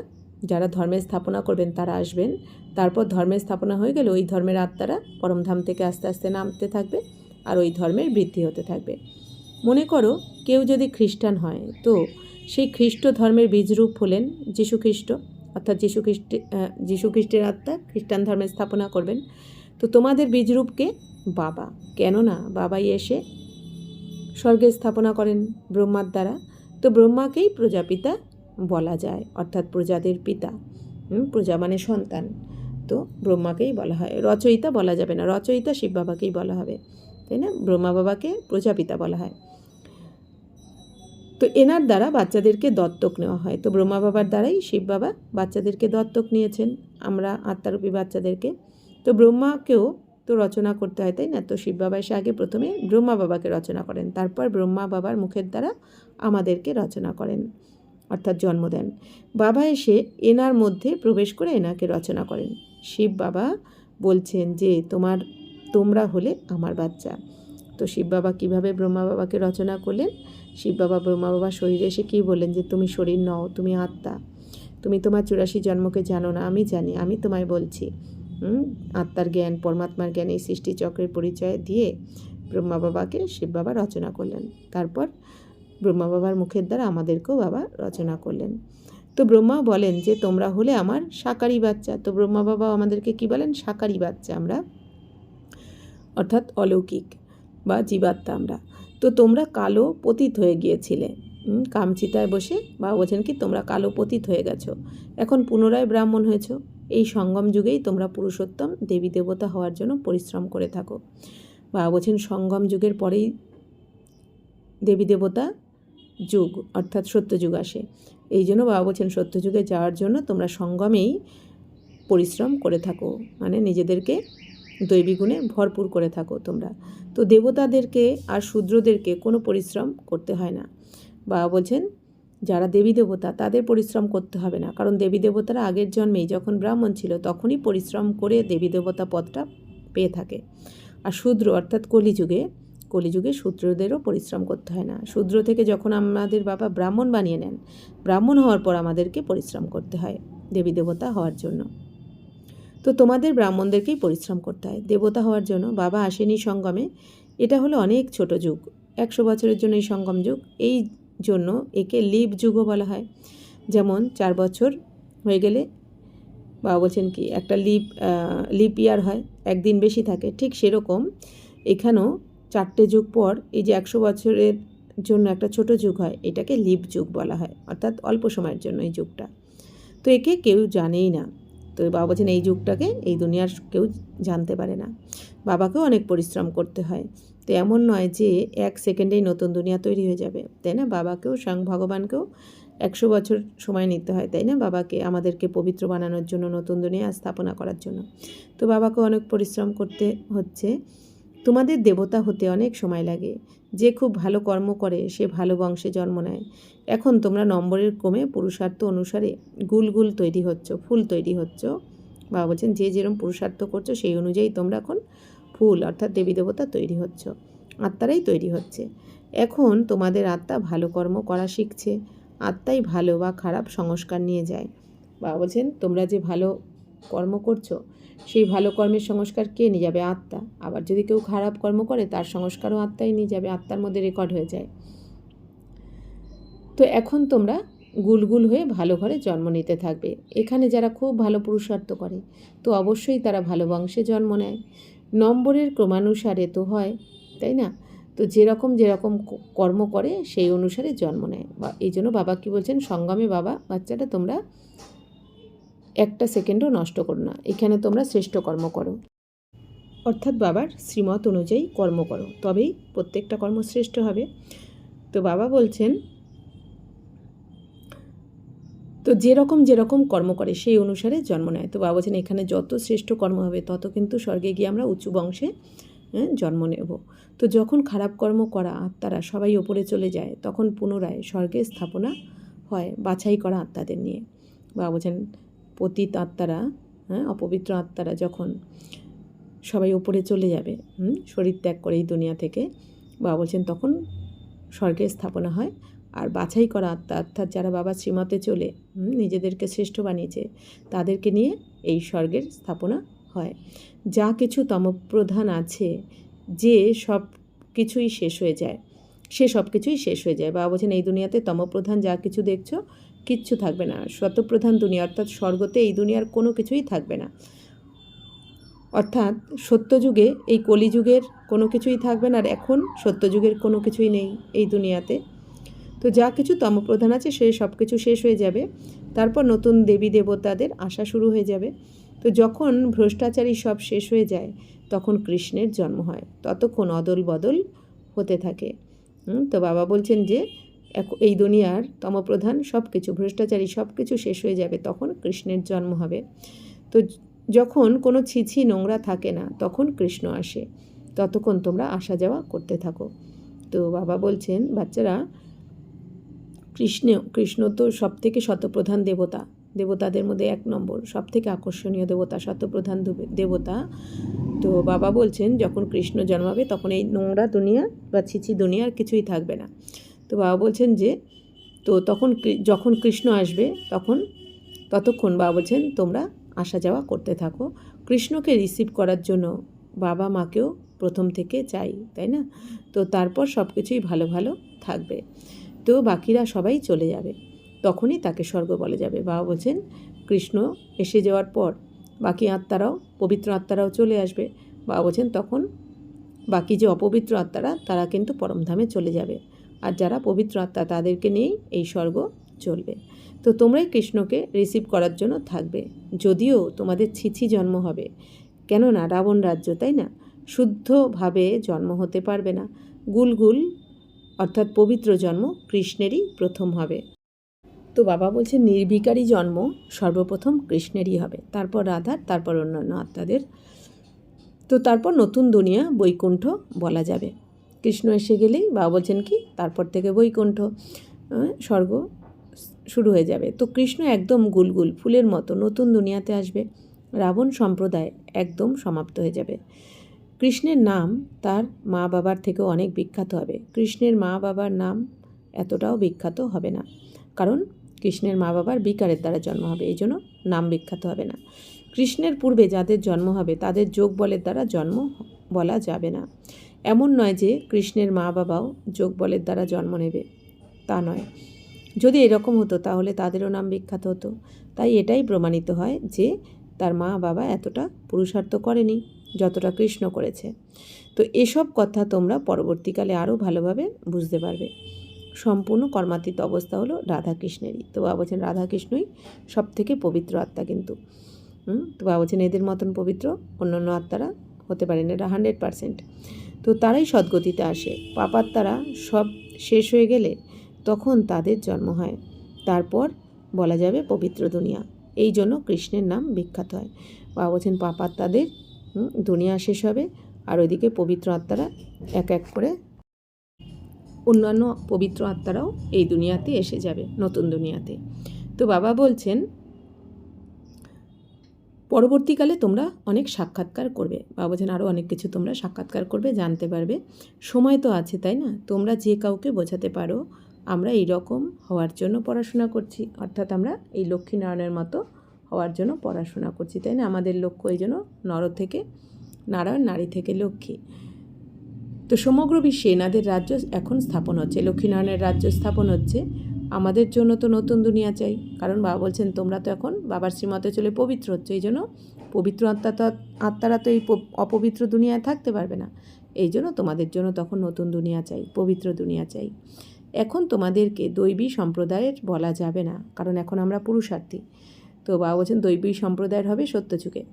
যারা ধর্মের স্থাপনা করবেন তারা আসবেন, তারপর ধর্মের স্থাপনা হয়ে গেলে ওই ধর্মের আত্মারা পরমধাম থেকে আস্তে আস্তে নামতে থাকবে আর ওই ধর্মের বৃদ্ধি হতে থাকবে। মনে করো কেউ যদি খ্রিস্টান হয় তো সেই খ্রিস্ট ধর্মের বীজরূপ হলেন যীশুখ্রিস্ট, অর্থাৎ যীশুখ্রিস্টের আত্মা খ্রিস্টান ধর্মের স্থাপনা করবেন। তো তোমাদের বীজরূপকে বাবা, কেননা বাবাই এসে স্বর্গে স্থাপনা করেন ব্রহ্মার দ্বারা। তো ব্রহ্মাকেই প্রজাপিতা বলা যায়, অর্থাৎ প্রজাদের পিতা। প্রজা মানে সন্তান, তো ব্রহ্মাকেই বলা হয়। রচয়িতা বলা যাবে না, রচয়িতা শিব বাবাকেই বলা হবে, তাই না? ব্রহ্মা বাবাকে প্রজাপিতা বলা হয়। তো এনার দ্বারা বাচ্চাদেরকে দত্তক নেওয়া হয়। তো ব্রহ্মা বাবার দ্বারাই শিব বাবা বাচ্চাদেরকে দত্তক নিয়েছেন, আমরা আত্মারূপী বাচ্চাদেরকে। তো ব্রহ্মাকেও তো রচনা করতে হয়, তাই না? তো শিব বাবা এসে আগে প্রথমে ব্রহ্মা বাবাকে রচনা করেন, তারপর ব্রহ্মা বাবার মুখের দ্বারা আমাদেরকে রচনা করেন, অর্থাৎ জন্ম দেন। বাবা এসে এনার মধ্যে প্রবেশ করে এনাকে রচনা করেন। শিব বাবা বলছেন যে তোমরা হলে আমার বাচ্চা। তো শিব বাবা কীভাবে ব্রহ্মা বাবাকে রচনা করলেন? শিব বাবা ব্রহ্মা বাবার শরীরে এসে কী বললেন যে তুমি শরীর নও, তুমি আত্মা, তুমি তোমার 84 জন্মকে জানো না, আমি জানি, আমি তোমায় বলছি। আত্মার জ্ঞান, পরমাত্মার জ্ঞান, এই সৃষ্টি চক্রের পরিচয় দিয়ে ব্রহ্মা বাবাকে শিব বাবা রচনা করলেন। তারপর ব্রহ্মা বাবার মুখের দ্বারা আমাদেরকেও বাবা রচনা করলেন। তো ব্রহ্মা বলেন যে তোমরা হলে আমার সাকারি বাচ্চা। তো ব্রহ্মা বাবা আমাদেরকে কি বলেন? সাকারি বাচ্চা আমরা, অর্থাৎ অলৌকিক বা জীবাত্মা আমরা। তো তোমরা কালো পতিত হয়ে গিয়েছিলে কামচিতায় বসে। বাবা বলছেন কি তোমরা কালো পতিত হয়ে গেছো, এখন পুনরায় ব্রাহ্মণ হয়েছো। এই সঙ্গম যুগেই তোমরা পুরুষোত্তম দেবী দেবতা হওয়ার জন্য পরিশ্রম করে থাকো। বাবা বলছেন সঙ্গম যুগের পরেই দেবী দেবতা যুগ অর্থাৎ সত্যযুগ আসে। এই জন্য বাবা বলছেন সত্যযুগে যাওয়ার জন্য তোমরা সঙ্গমেই পরিশ্রম করে থাকো, মানে নিজেদেরকে দৈবী গুণে ভরপুর করে থাকো তোমরা। তো দেবতাদেরকে আর শূদ্রদেরকে কোনো পরিশ্রম করতে হয় না। বাবা বলছেন যারা দেবী দেবতা তাদের পরিশ্রম করতে হবে না, কারণ দেবী দেবতারা আগের জন্মেই যখন ব্রাহ্মণ ছিল তখনই পরিশ্রম করে দেবী দেবতা পদটা পেয়ে থাকে। আর শূদ্র অর্থাৎ কলিযুগে শূদ্রদেরও পরিশ্রম করতে হয় না। শূদ্র থেকে যখন আমাদের বাবা ব্রাহ্মণ বানিয়ে নেন, ব্রাহ্মণ হওয়ার পর আমাদেরকে পরিশ্রম করতে হয় দেবী দেবতা হওয়ার জন্য। তো তোমাদের ব্রাহ্মণদেরকেই পরিশ্রম করতে হয় দেবতা হওয়ার জন্য। বাবা আসেনি সঙ্গমে, এটা হলো অনেক ছোট যুগ, 100 বছরের জন্য এই সঙ্গম যুগ। এই জন্য একে লিপ যুগও বলা হয়। যেমন 4 বছর হয়ে গেলে বাবা বলছেন কি একটা লিপ ইয়ার হয়, একদিন বেশি থাকে, ঠিক সেরকম এখানেও 4টে যুগ পর এই যে 100 বছরের জন্য একটা ছোট যুগ হয়, এটাকে লিপ যুগ বলা হয়, অর্থাৎ অল্প সময়ের জন্য এই যুগটা। তো একে কেউ জানেই না। তো বাবা বলছেন এই যুগটাকে এই দুনিয়ার কেউ জানতে পারে না। বাবাকেও অনেক পরিশ্রম করতে হয়। তো এমন নয় যে 1 সেকেন্ডেই নতুন দুনিয়া তৈরি হয়ে যাবে, তাই না? বাবাকেও স্বয়ং ভগবানকেও 100 বছর সময় নিতে হয়, তাই না? বাবাকে আমাদেরকে পবিত্র বানানোর জন্য, নতুন দুনিয়া স্থাপনা করার জন্য। তো বাবাকেও অনেক পরিশ্রম করতে হচ্ছে। তোমাদের দেবতা হতে অনেক সময় লাগে। যে খুব ভালো কর্ম করে সে ভালো বংশে জন্ম নেয়। এখন তোমরা নম্বরের ক্রমে পুরুষার্থ অনুসারে গুল তৈরি হচ্ছ, ফুল তৈরি হচ্ছ। বাবা বলছেন যে যেরকম পুরুষার্থ করছো সেই অনুযায়ী তোমরা এখন ফুল অর্থাৎ দেবী দেবতা তৈরি হচ্ছ, আত্মারাই তৈরি হচ্ছে। এখন তোমাদের আত্মা ভালো কর্ম করা শিখছে। আত্মাই ভালো বা খারাপ সংস্কার নিয়ে যায়। বাবা বলছেন তোমরা যে ভালো কর্ম করছো সেই ভালো কর্মের সংস্কার কে নিয়ে যাবে? আত্মা। আবার যদি কেউ খারাপ কর্ম করে তার সংস্কারও আত্মাই নিয়ে যাবে, আত্মার মধ্যে রেকর্ড হয়ে যায়। তো এখন তোমরা গুলগুল হয়ে ভালো ঘরে জন্ম নিতে থাকবে। এখানে যারা খুব ভালো পুরুষার্থ করে তো অবশ্যই তারা ভালো বংশে জন্ম নেয়। নম্বরের ক্রমানুসারে তো হয়, তাই না? তো যেরকম কর্ম করে সেই অনুসারে জন্ম নেয়। বা এই জন্য বাবা কী বলছেন, সঙ্গমে বাবা বাচ্চাটা তোমরা 1টা সেকেন্ডও নষ্ট করো না, এখানে তোমরা শ্রেষ্ঠ কর্ম করো, অর্থাৎ বাবার শ্রীমত অনুযায়ী কর্ম করো, তবেই প্রত্যেকটা কর্ম শ্রেষ্ঠ হবে। তো বাবা বলছেন তো যেরকম কর্ম করে সেই অনুসারে জন্ম নেয়। তো বাবা বলছেন এখানে যত শ্রেষ্ঠ কর্ম হবে তত কিন্তু স্বর্গে গিয়ে আমরা উঁচু বংশে জন্ম নেব। তো যখন খারাপ কর্ম করা আত্মারা সবাই ওপরে চলে যায় তখন পুনরায় স্বর্গে স্থাপনা হয় বাছাই করা আত্মাদের নিয়ে। বাবা বলছেন পতিত আত্মারা, অপবিত্র আত্মারা যখন সবাই ওপরে চলে যাবে, শরীর ত্যাগ করে এই দুনিয়া থেকে, বাবা বলছেন তখন স্বর্গে স্থাপনা হয়। আর বাছাই করা আত্মা অর্থাৎ যারা বাবা শ্রীমতে চলে নিজেদেরকে শ্রেষ্ঠ বানিয়েছে তাদেরকে নিয়ে এই স্বর্গের স্থাপনা হয়। যা কিছু তমপ্রধান আছে যে সব কিছুই শেষ হয়ে যায়, সে সব কিছুই শেষ হয়ে যায়। বাবা বলছেন এই দুনিয়াতে তমপ্রধান যা কিছু দেখছো কিচ্ছু থাকবে না। শতপ্রধান দুনিয়া অর্থাৎ স্বর্গতে এই দুনিয়ার কোনো কিছুই থাকবে না। অর্থাৎ সত্যযুগে এই কলিযুগের কোনো কিছুই থাকবে না, আর এখন সত্যযুগের কোনো কিছুই নেই এই দুনিয়াতে। তো যা কিছু তমপ্রধান আছে সে সব কিছু শেষ হয়ে যাবে, তারপর নতুন দেবী দেবতাদের আসা শুরু হয়ে যাবে। তো যখন ভ্রষ্টাচারী সব শেষ হয়ে যায় তখন কৃষ্ণের জন্ম হয়, ততক্ষণ অদল বদল হতে থাকে। তো বাবা বলছেন যে এই দুনিয়ার তমপ্রধান সব কিছু, ভ্রষ্টাচারী সব কিছু শেষ হয়ে যাবে, তখন কৃষ্ণের জন্ম হবে। তো যখন কোনো ছিছি নোংরা থাকে না তখন কৃষ্ণ আসে, ততক্ষণ তোমরা আসা যাওয়া করতে থাকো। তো বাবা বলছেন বাচ্চারা কৃষ্ণ তো সব থেকে শতপ্রধান দেবতা, দেবতাদের মধ্যে 1 নম্বর, সব থেকে আকর্ষণীয় দেবতা, শতপ্রধান দেবতা। তো বাবা বলছেন যখন কৃষ্ণ জন্মাবে তখন এই নোংরা দুনিয়া বা ছিছি দুনিয়ার কিছুই থাকবে না। তো বাবা বলছেন যে তো তখন যখন কৃষ্ণ আসবে ততক্ষণ বাবা বলছেন তোমরা আসা যাওয়া করতে থাকো। কৃষ্ণকে রিসিভ করার জন্য বাবা মাকেও প্রথম থেকে চাই, তাই না? তো তারপর সব কিছুই ভালো ভালো থাকবে। তো বাকিরা সবাই চলে যাবে, তখনই তাকে স্বর্গ বলে যাবে। বাবা বলছেন কৃষ্ণ এসে যাওয়ার পর বাকি আত্মারাও, পবিত্র আত্মারাও চলে আসবে। বাবা বলছেন তখন বাকি যে অপবিত্র আত্মারা তারা কিন্তু পরমধামে চলে যাবে, আর যারা পবিত্র আত্মা তাদেরকে নিয়েই এই স্বর্গ চলবে। তো তোমরাই কৃষ্ণকে রিসিভ করার জন্য থাকবে, যদিও তোমাদের ছিছি জন্ম হবে, কেননা রাবণ রাজ্য, তাই না? শুদ্ধভাবে জন্ম হতে পারবে না। গুলগুল অর্থাৎ পবিত্র জন্ম কৃষ্ণেরই প্রথম হবে। তো বাবা বলছেন নির্বিকারী জন্ম সর্বপ্রথম কৃষ্ণেরই হবে, তারপর রাধার, তারপর অন্যান্য আত্মাদের। তো তারপর নতুন দুনিয়া বৈকুণ্ঠ বলা যাবে। কৃষ্ণ এসে গেলেই বাবা বলছেন কি তারপর থেকে বৈকুণ্ঠ স্বর্গ শুরু হয়ে যাবে। তো কৃষ্ণ একদম গুলগুল ফুলের মতো নতুন দুনিয়াতে আসবে। রাবণ সম্প্রদায় একদম সমাপ্ত হয়ে যাবে। কৃষ্ণের নাম তার মা বাবার থেকেও অনেক বিখ্যাত হবে। কৃষ্ণের মা বাবার নাম এতটাও বিখ্যাত হবে না, কারণ কৃষ্ণের মা বাবার বিকারের দ্বারা জন্ম হবে, এই জন্য নাম বিখ্যাত হবে না। কৃষ্ণের পূর্বে যাদের জন্ম হবে তাদের যোগ বলের দ্বারা জন্ম বলা যাবে না। এমন নয় যে কৃষ্ণের মা বাবাও যোগ বলের দ্বারা জন্ম নেবে, তা নয়। যদি এরকম হতো তাহলে তাদেরও নাম বিখ্যাত হতো। তাই এটাই প্রমাণিত হয় যে তার মা বাবা এতটা পুরুষার্থ করেনি যতটা কৃষ্ণ করেছে। তো এসব কথা তোমরা পরবর্তীকালে আরও ভালোভাবে বুঝতে পারবে। সম্পূর্ণ কর্মাতীত অবস্থা হলো রাধাকৃষ্ণেরই। তো বাবা বলছেন রাধাকৃষ্ণই সব থেকে পবিত্র আত্মা, কিন্তু তো বাবা বলছেন এদের মতন পবিত্র অন্যান্য আত্মারা হতে পারেন, এটা 100%। তো তারাই সদ্গতিতে আসে। পাপাত্মারা সব শেষ হয়ে গেলে তখন তাদের জন্ম হয়, তারপর বলা যাবে পবিত্র দুনিয়া। এই জন্য কৃষ্ণের নাম বিখ্যাত হয়। বাবা বলছেন পাপাত্মাদের দুনিয়া শেষ হবে, আর ওইদিকে পবিত্র আত্মারা এক এক করে অন্যান্য পবিত্র আত্মারাও এই দুনিয়াতে এসে যাবে, নতুন দুনিয়াতে। তো বাবা বলছেন পরবর্তীকালে তোমরা অনেক সাক্ষাৎকার করবে। বাবা বলছেন আরও অনেক কিছু তোমরা সাক্ষাৎকার করবে, জানতে পারবে। সময় তো আছে, তাই না? তোমরা যে কাউকে বোঝাতে পারো আমরা এই রকম হওয়ার জন্য পড়াশোনা করছি, অর্থাৎ আমরা এই লক্ষ্মীনারায়ণের মতো হওয়ার জন্য পড়াশোনা করছি, তাই না? আমাদের লক্ষ্য এই জন্য নর থেকে নারায়ণ, নারী থেকে লক্ষ্মী। তো সমগ্র বিশ্বে এনাদের রাজ্য এখন স্থাপন হচ্ছে, লক্ষ্মীনারায়ণের রাজ্য স্থাপন হচ্ছে। আমাদের জন্য তো নতুন দুনিয়া চাই, কারণ বাবা বলছেন তোমরা তো এখন বাবার শ্রীমতে চলে পবিত্র হচ্ছে, এই জন্য পবিত্র আত্মারা তো এই অপবিত্র দুনিয়ায় থাকতে পারবে না। এই জন্য তোমাদের জন্য তখন নতুন দুনিয়া চাই, পবিত্র দুনিয়া চাই। এখন তোমাদেরকে দৈবী সম্প্রদায়ের বলা যাবে না, কারণ এখন আমরা পুরুষার্থী। তো বাবা বলছেন দৈবী সম্প্রদায়ের হবে সত্যযুগে।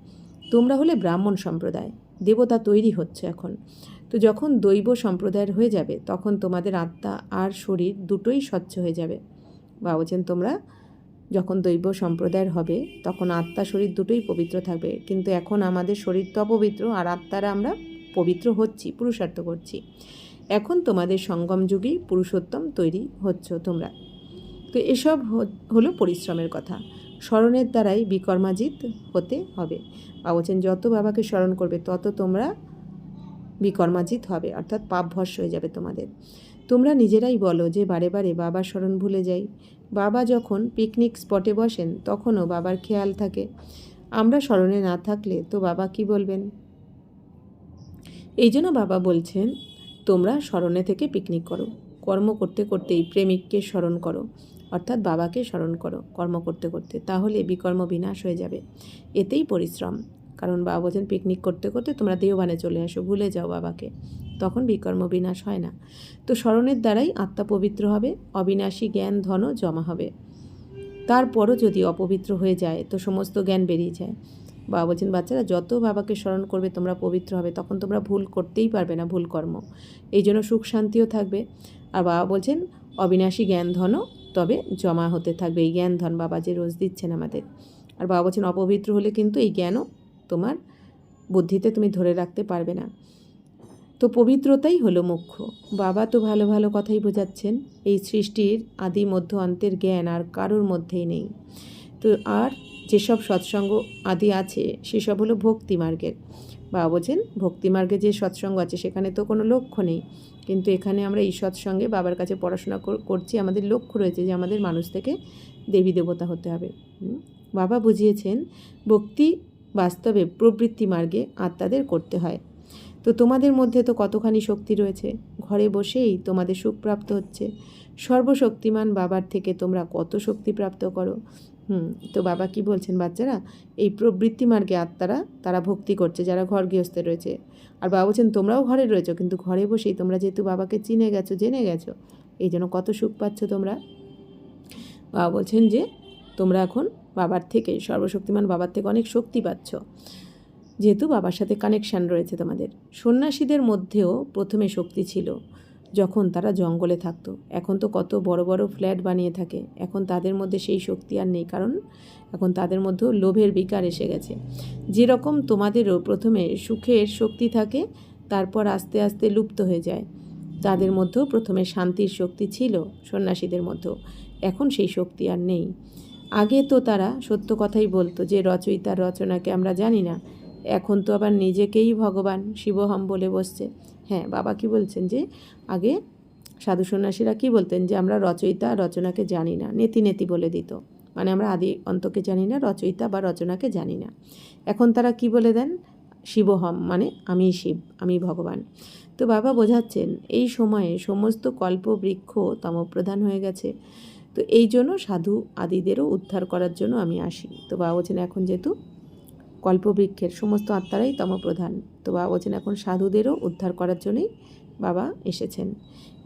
তোমরা হলে ব্রাহ্মণ সম্প্রদায়, দেবতা তৈরি হচ্ছে এখন। তো যখন দৈব সম্প্রদায়ের হয়ে যাবে তখন তোমাদের আত্মা আর শরীর দুটোই স্বচ্ছ হয়ে যাবে। বা বলছেন তোমরা যখন দৈব সম্প্রদায়ের হবে তখন আত্মা শরীর দুটোই পবিত্র থাকবে, কিন্তু এখন আমাদের শরীর তো অপবিত্র, আর আত্মারা আমরা পবিত্র হচ্ছি, পুরুষার্থ করছি। এখন তোমাদের সঙ্গম যুগেই পুরুষোত্তম তৈরি হচ্ছ তোমরা। তো এসব হলো পরিশ্রমের কথা। স্মরণের দ্বারাই বিকর্মাজিত হতে হবে। বা বলছেন যত বাবাকে স্মরণ করবে তত তোমরা বিকর্মাজিত হবে, অর্থাৎ পাপভস্ম হয়ে যাবে তোমাদের। তোমরা নিজেরাই বলো যে বারে বারে বাবার স্মরণ ভুলে যাই। বাবা যখন পিকনিক স্পটে বসেন তখনও বাবার খেয়াল থাকে। আমরা স্মরণে না থাকলে তো বাবা কি বলবেন? এই জন্য বাবা বলছেন তোমরা স্মরণে থেকে পিকনিক করো। কর্ম করতে করতেই প্রেমিককে স্মরণ করো, অর্থাৎ বাবাকে স্মরণ করো কর্ম করতে করতে, তাহলে বিকর্ম বিনাশ হয়ে যাবে। এতেই পরিশ্রম, কারণ বাবা বলছেন পিকনিক করতে করতে তোমরা দেহবানে চলে আসো, ভুলে যাও বাবাকে, তখন বিকর্ম বিনাশ হয় না। তো স্মরণের দ্বারাই আত্মা পবিত্র হবে, অবিনাশী জ্ঞান ধনও জমা হবে। তারপরও যদি অপবিত্র হয়ে যায় তো সমস্ত জ্ঞান বেরিয়ে যায়। বাবা বলছেন বাচ্চারা যত বাবাকে স্মরণ করবে তোমরা পবিত্র হবে, তখন তোমরা ভুল করতেই পারবে না, ভুল কর্ম। এই জন্য সুখ শান্তিও থাকবে। আর বাবা বলছেন অবিনাশী জ্ঞান ধনও তবে জমা হতে থাকবে, এই জ্ঞান ধন বাবা যে রোজ দিচ্ছেন আমাদের। আর বাবা বলছেন অপবিত্র হলে কিন্তু এই জ্ঞানও তোমার বুদ্ধিতে তুমি ধরে রাখতে পারবে না। তো পবিত্রতাই হলো মুখ্য। বাবা তো ভালো ভালো কথাই বোঝাচ্ছেন। এই সৃষ্টির আদি মধ্য অন্তের জ্ঞান আর কারোর মধ্যেই নেই। তো আর যেসব সৎসঙ্গ আদি আছে সেসব হলো ভক্তিমার্গের। বাবা বলছেন ভক্তিমার্গে যে সৎসঙ্গ আছে সেখানে তো কোনো লক্ষ্য নেই, কিন্তু এখানে আমরা এই সৎসঙ্গে বাবার কাছে পড়াশোনা করছি, আমাদের লক্ষ্য রয়েছে যে আমাদের মানুষ থেকে দেবী দেবতা হতে হবে। বাবা বুঝিয়েছেন ভক্তি বাস্তবে প্রবৃত্তি মার্গে আত্মাদের করতে হয়। তো তোমাদের মধ্যে তো কতখানি শক্তি রয়েছে, ঘরে বসেই তোমাদের সুখ প্রাপ্ত হচ্ছে। সর্বশক্তিমান বাবার থেকে তোমরা কত শক্তি প্রাপ্ত করো। তো বাবা কি বলছেন বাচ্চারা, এই প্রবৃত্তি মার্গে আত্মারা তারা ভক্তি করছে যারা ঘর গৃহস্থে রয়েছে। আর বাবা বলছেন তোমরাও ঘরে রয়েছো, কিন্তু ঘরে বসেই তোমরা যেহেতু বাবাকে চিনে গেছো, জেনে গেছো, এই জন্য কত সুখ পাচ্ছ তোমরা। বাবা বলছেন যে তোমরা এখন বাবার থেকে, সর্বশক্তিমান বাবার থেকে অনেক শক্তি পাচ্ছ, যেহেতু বাবার সাথে কানেকশান রয়েছে তোমাদের। সন্ন্যাসীদের মধ্যেও প্রথমে শক্তি ছিল যখন তারা জঙ্গলে থাকতো, এখন তো কত বড় বড় ফ্ল্যাট বানিয়ে থাকে, এখন তাদের মধ্যে সেই শক্তি আর নেই, কারণ এখন তাদের মধ্যেও লোভের বিকার এসে গেছে। যেরকম তোমাদেরও প্রথমে সুখের শক্তি থাকে, তারপর আস্তে আস্তে লুপ্ত হয়ে যায়। তাদের মধ্যেও প্রথমে শান্তির শক্তি ছিল, সন্ন্যাসীদের মধ্যেও। এখন সেই শক্তি আর নেই। আগে তো তারা সত্য কথাই বলতো যে রচয়িতার রচনাকে আমরা জানি না। এখন তো আবার নিজেকেই ভগবান শিবহম বলে বসছে। হ্যাঁ, বাবা কি বলছেন যে আগে সাধু সন্ন্যাসীরা কী বলতেন যে আমরা রচয়িতা রচনাকে জানি না, নেতি নেতি বলে দিত। মানে আমরা আদি অন্তকে জানি না, রচয়িতা বা রচনাকে জানি না। এখন তারা কি বলে দেন? শিবহম, মানে আমি শিব, আমি ভগবান। তো বাবা বোঝাচ্ছেন এই সময়ে সমস্ত কল্পবৃক্ষ তমপ্রধান হয়ে গেছে। তো এই জন্য সাধু আদিদেরও উদ্ধার করার জন্য আমি আসি। তো বাবা বলছেন এখন যেহেতু কল্পবৃক্ষের সমস্ত আত্মারাই তমপ্রধান, তো বাবা বলছেন এখন সাধুদেরও উদ্ধার করার জন্যই বাবা এসেছেন।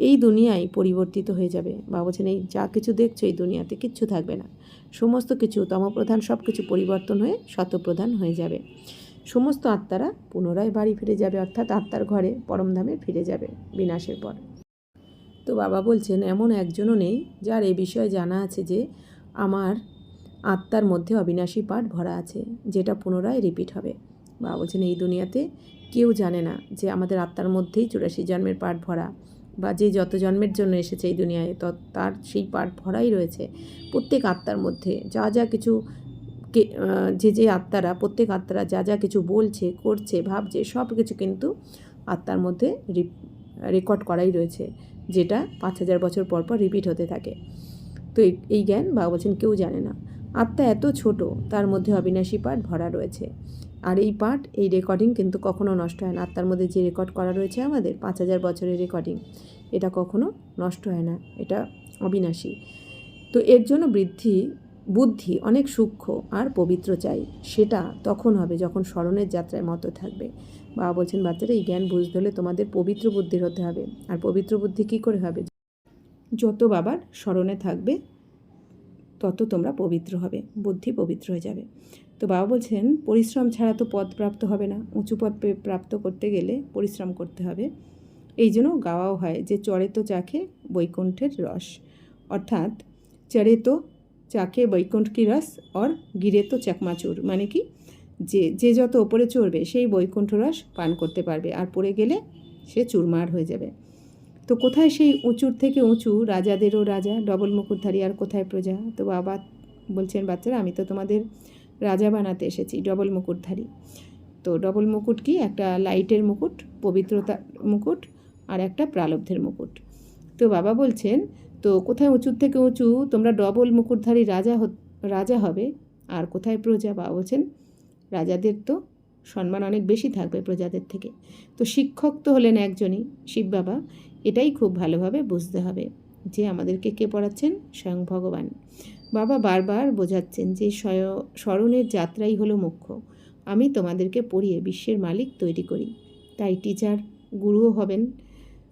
এই দুনিয়ায় পরিবর্তিত হয়ে যাবে। বাবা বলছেন এই যা কিছু দেখছো এই দুনিয়াতে কিচ্ছু থাকবে না, সমস্ত কিছু তমপ্রধান সব কিছু পরিবর্তন হয়ে শতপ্রধান হয়ে যাবে। সমস্ত আত্মারা পুনরায় বাড়ি ফিরে যাবে, অর্থাৎ আত্মার ঘরে পরমধামে ফিরে যাবে বিনাশের পর। তো বাবা বলছেন এমন একজনও নেই যার এই বিষয়ে জানা আছে যে আমার আত্মার মধ্যে অবিনাশী পাঠ ভরা আছে, যেটা পুনরায় রিপিট হবে। বাবা বলছেন এই দুনিয়াতে কেউ জানে না যে আমাদের আত্মার মধ্যেই 84 জন্মের পাঠ ভরা, বা যে যত জন্মের জন্য এসেছে এই দুনিয়ায় তার সেই পাঠ ভরাই রয়েছে। প্রত্যেক আত্মার মধ্যে যা যা কিছু যে আত্মারা, প্রত্যেক আত্মারা যা যা কিছু বলছে, করছে, ভাবছে, সব কিছু কিন্তু আত্মার মধ্যে রেকর্ড করাই রয়েছে, যেটা 5000 বছর পর পর রিপিট হতে থাকে। তো এই জ্ঞান বাবা বলছেন কেউ জানে না। আত্মা এত ছোট, তার মধ্যে অবিনাশী পাঠ ভরা রয়েছে। আর এই পাঠ, এই রেকর্ডিং কিন্তু কখনো নষ্ট হয় না। আত্মার মধ্যে যে রেকর্ড করা রয়েছে আমাদের 5000 বছরের রেকর্ডিং, এটা কখনো নষ্ট হয় না, এটা অবিনাশী। তো এর জন্য বুদ্ধি অনেক সূক্ষ্ম আর পবিত্র চাই। সেটা তখন হবে যখন স্মরণের যাত্রায় মতো থাকবে। বাবা বলছেন বাচ্চারা এই জ্ঞান বুঝতে হলে তোমাদের পবিত্র বুদ্ধির হতে হবে। আর পবিত্র বুদ্ধি কী করে হবে? যত বাবার স্মরণে থাকবে তত তোমরা পবিত্র হবে, বুদ্ধি পবিত্র হয়ে যাবে। তো বাবা বলছেন পরিশ্রম ছাড়া তো পদ প্রাপ্ত হবে না। উঁচু পদ প্রাপ্ত করতে গেলে পরিশ্রম করতে হবে। এই জন্য গাওয়াও হয় যে চড়ে তো চাখে বৈকুণ্ঠের রস, অর্থাৎ চড়ে তো চাখে বৈকুণ্ঠ কি রস আর গিরে তো চাকমাচুর। মানে কি, যে যত ওপরে চড়বে সেই বৈকুণ্ঠ রস পান করতে পারবে, আর পড়ে গেলে সে চুরমার হয়ে যাবে। তো কোথায় সেই উঁচুর থেকে উঁচু রাজাদেরও রাজা, ডবল মুকুটধারী, আর কোথায় প্রজা? তো বাবা বলছেন বাচ্চারা আমি তো তোমাদের রাজা বানাতে এসেছি, ডবল মুকুটধারী। তো ডবল মুকুট কি? একটা লাইটের মুকুট, পবিত্রতার মুকুট, আর একটা প্রালব্ধের মুকুট। তো বাবা বলছেন তো কোথায় উঁচুর থেকে উঁচু তোমরা ডবল মুকুটধারী রাজা হবে, আর কোথায় প্রজা? বাবা বলছেন রাজাদের তো সম্মান অনেক বেশি থাকবে প্রজাদের থেকে। তো শিক্ষক তো হলেন একজনই, শিব বাবা। এটাই খুব ভালোভাবে বুঝতে হবে যে আমাদেরকে কে পড়াচ্ছেন? স্বয়ং ভগবান। বাবা বারবার বোঝাচ্ছেন যে স্মরণের যাত্রাই হলো মুখ্য। আমি তোমাদেরকে পড়িয়ে বিশ্বের মালিক তৈরি করি, তাই টিচার গুরুও হবেন।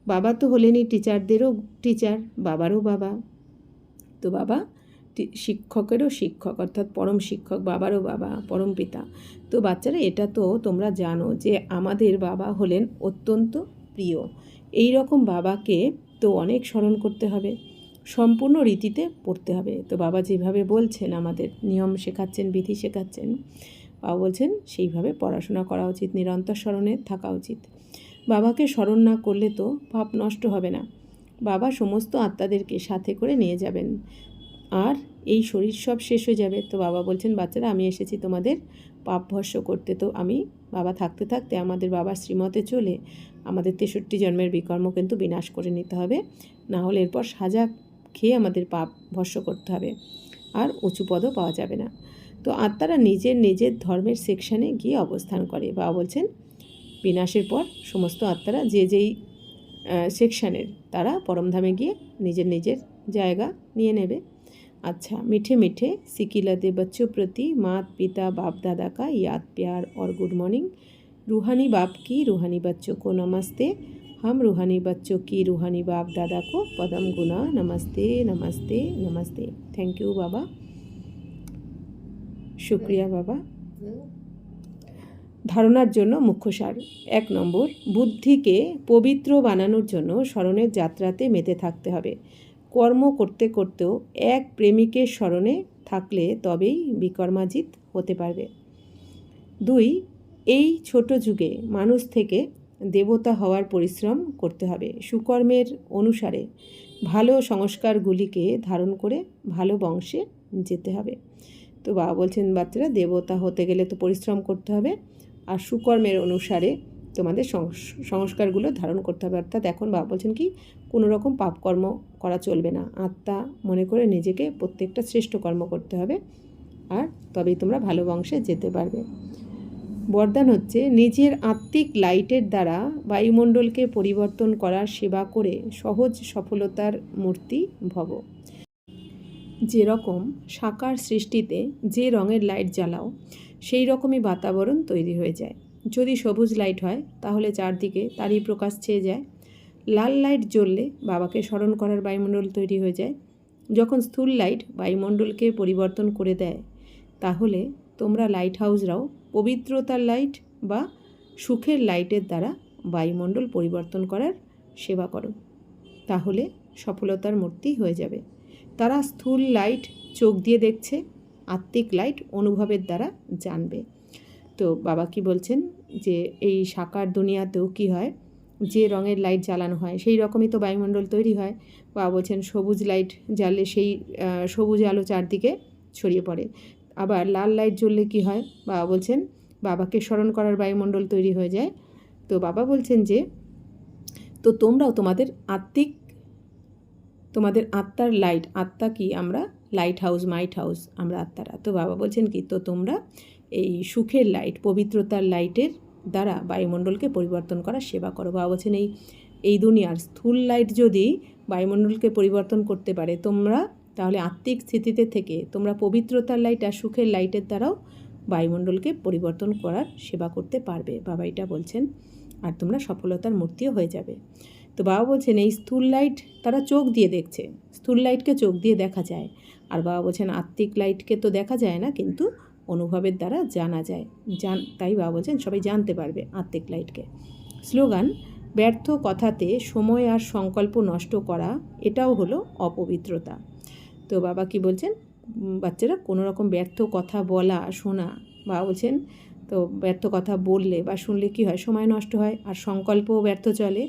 বাবা তো হলেনই টিচারদেরও টিচার, বাবারও বাবা। তো বাবা শিক্ষকেরও শিক্ষক, অর্থাৎ পরম শিক্ষক, বাবারও বাবা, পরম পিতা। তো বাচ্চারা এটা তো তোমরা জানো যে আমাদের বাবা হলেন অত্যন্ত প্রিয়। এই রকম বাবাকে তো অনেক স্মরণ করতে হবে, সম্পূর্ণ রীতিতে পড়তে হবে। তো বাবা যেভাবে বলছেন, আমাদের নিয়ম শেখাচ্ছেন, বিধি শেখাচ্ছেন, বাবা বলছেন সেইভাবে পড়াশোনা করা উচিত, নিরন্তর স্মরণে থাকা উচিত। বাবাকে স্মরণ না করলে তো পাপ নষ্ট হবে না। বাবা সমস্ত আত্মাদেরকে সাথে করে নিয়ে যাবেন, আর এই শরীর সব শেষ হয়ে যাবে। তো বাবা বলছেন বাচ্চারা আমি এসেছি তোমাদের পাপ ভস্য করতে। তো আমি বাবা থাকতে থাকতে আমাদের বাবার শ্রীমতে চলে আমাদের 63 জন্মের বিকর্ম কিন্তু বিনাশ করে নিতে হবে, না হলে এরপর সাজা খেয়ে আমাদের পাপ ভস্য করতে হবে, আর উঁচু পদও পাওয়া যাবে না। তো আত্মারা নিজের নিজের ধর্মের সেকশানে গিয়ে অবস্থান করে। বাবা বলছেন বিনাশের পর সমস্ত আত্মারা যে যেই সেকশানের, তারা পরমধামে গিয়ে নিজের নিজের জায়গা নিয়ে নেবে। अच्छा, मीठे मीठे सिकिलते बच्चों प्रति मात पिता बाप दादा का याद प्यार और गुड मॉर्निंग। रूहानी बाप की रूहानी बच्चों को नमस्ते। हम रूहानी बच्चों की रूहानी बाप दादा को पदम गुना नमस्ते नमस्ते नमस्ते। थैंक यू बाबा, शुक्रिया बाबा। ধারণার জন্য মুখ্য সার। 1 নম্বর, বুদ্ধিকে পবিত্র বানানোর জন্য স্মরণের যাত্রাতে মেতে থাকতে হবে। কর্ম করতে করতেও এক প্রেমিকের স্মরণে থাকলে তবেই বিকর্মাজিত হতে পারবে। 2, এই ছোট যুগে মানুষ থেকে দেবতা হওয়ার পরিশ্রম করতে হবে। সুকর্মের অনুসারে ভালো সংস্কারগুলিকে ধারণ করে ভালো বংশে যেতে হবে। তো বাবা বলছেন বাচ্চারা, দেবতা হতে গেলে তো পরিশ্রম করতে হবে, আর সুকর্মের অনুসারে তোমাদের সংস্কারগুলো ধারণ করতে হবে। অর্থাৎ এখন বাবা বলছেন কি, কোনো রকম পাপকর্ম করা চলবে না, আত্মা মনে করে নিজেকে প্রত্যেকটা শ্রেষ্ঠ কর্ম করতে হবে, আর তবেই তোমরা ভালো বংশে যেতে পারবে। বরদান হচ্ছে, নিজের আত্মিক লাইটের দ্বারা বায়ুমণ্ডলকে পরিবর্তন করার সেবা করে সহজ সফলতার মূর্তি ভব। যেরকম সাকার সৃষ্টিতে যে রঙের লাইট জ্বালাও সেই রকমই বাতাবরণ তৈরি হয়ে যায়। যদি সবুজ লাইট হয় তাহলে চারদিকে তারই প্রকাশ ছেয়ে যায়। লাল লাইট জ্বললে বাবাকে স্মরণ করার বায়ুমণ্ডল তৈরি হয়ে যায়। যখন স্থূল লাইট বায়ুমণ্ডলকে পরিবর্তন করে দেয়, তাহলে তোমরা লাইট হাউসরাও পবিত্রতার লাইট বা সুখের লাইটের দ্বারা বায়ুমণ্ডল পরিবর্তন করার সেবা করো, তাহলে সফলতার মূর্তি হয়ে যাবে। তারা স্থূল লাইট চোখ দিয়ে দেখছে, আত্মিক লাইট অনুভবের দ্বারা জানবে। তো বাবা কি বলছেন যে এই সাকার দুনিয়াতেও কি হয়, যে রঙের লাইট জ্বালানো হয় সেই রকমই তো বায়ুমণ্ডল তৈরি হয়। বাবা বলছেন সবুজ লাইট জ্বাললে সেই সবুজ আলো চারদিকে ছড়িয়ে পড়ে। আবার লাল লাইট জ্বললে কি হয়, বাবা বলছেন বাবাকে স্মরণ করার বায়ুমণ্ডল তৈরি হয়ে যায়। তো বাবা বলছেন যে তো তোমরাও তোমাদের আত্মার লাইট, আত্মা কি, আমরা লাইট হাউস, মাইট হাউস, আমরা আত্মারা। তো বাবা বলছেন কি, তো তোমরা এই সুখের লাইট, পবিত্রতার লাইটের দ্বারা বায়ুমণ্ডলকে পরিবর্তন করার সেবা করো। বাবা বলছেন এই দুনিয়ার স্থূল লাইট যদি বায়ুমণ্ডলকে পরিবর্তন করতে পারে তোমরা, তাহলে আত্মিক স্থিতিতে থেকে তোমরা পবিত্রতার লাইট আর সুখের লাইটের দ্বারাও বায়ুমণ্ডলকে পরিবর্তন করার সেবা করতে পারবে। বাবা এটা বলছেন, আর তোমরা সফলতার মূর্তিও হয়ে যাবে। তো বাবা বলছেন এই স্থূল লাইট তারা চোখ দিয়ে দেখছে, স্থূল লাইটকে চোখ দিয়ে দেখা যায়, আর বাবা বলছেন আত্মিক লাইটকে তো দেখা যায় না, কিন্তু অনুভবের দ্বারা জানা যায়। তাই বাবা বলছেন সবাই জানতে পারবে আত্মিক লাইটকে। স্লোগান, ব্যর্থ কথাতে সময় আর সংকল্প নষ্ট করা, এটাও হলো অপবিত্রতা। তো বাবা কি বলছেন, বাচ্চারা কোনো রকম ব্যর্থ কথা বলা শোনা, বাবা বলছেন তো ব্যর্থ কথা বললে বা শুনলে কি হয়, সময় নষ্ট হয়, আর সংকল্পও ব্যর্থ চলে।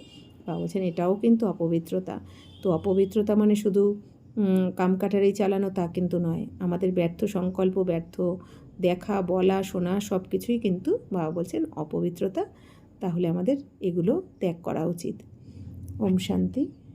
বাবা বলছেন এটাও কিন্তু অপবিত্রতা। তো অপবিত্রতা মানে শুধু কামকাটারেই চালানো তা কিন্তু নয়, আমাদের ব্যর্থ সংকল্প, ব্যর্থ দেখা, বলা, শোনা সব কিছুই কিন্তু বাবা বলছেন অপবিত্রতা। তাহলে আমাদের এগুলো ত্যাগ করা উচিত। ওম শান্তি।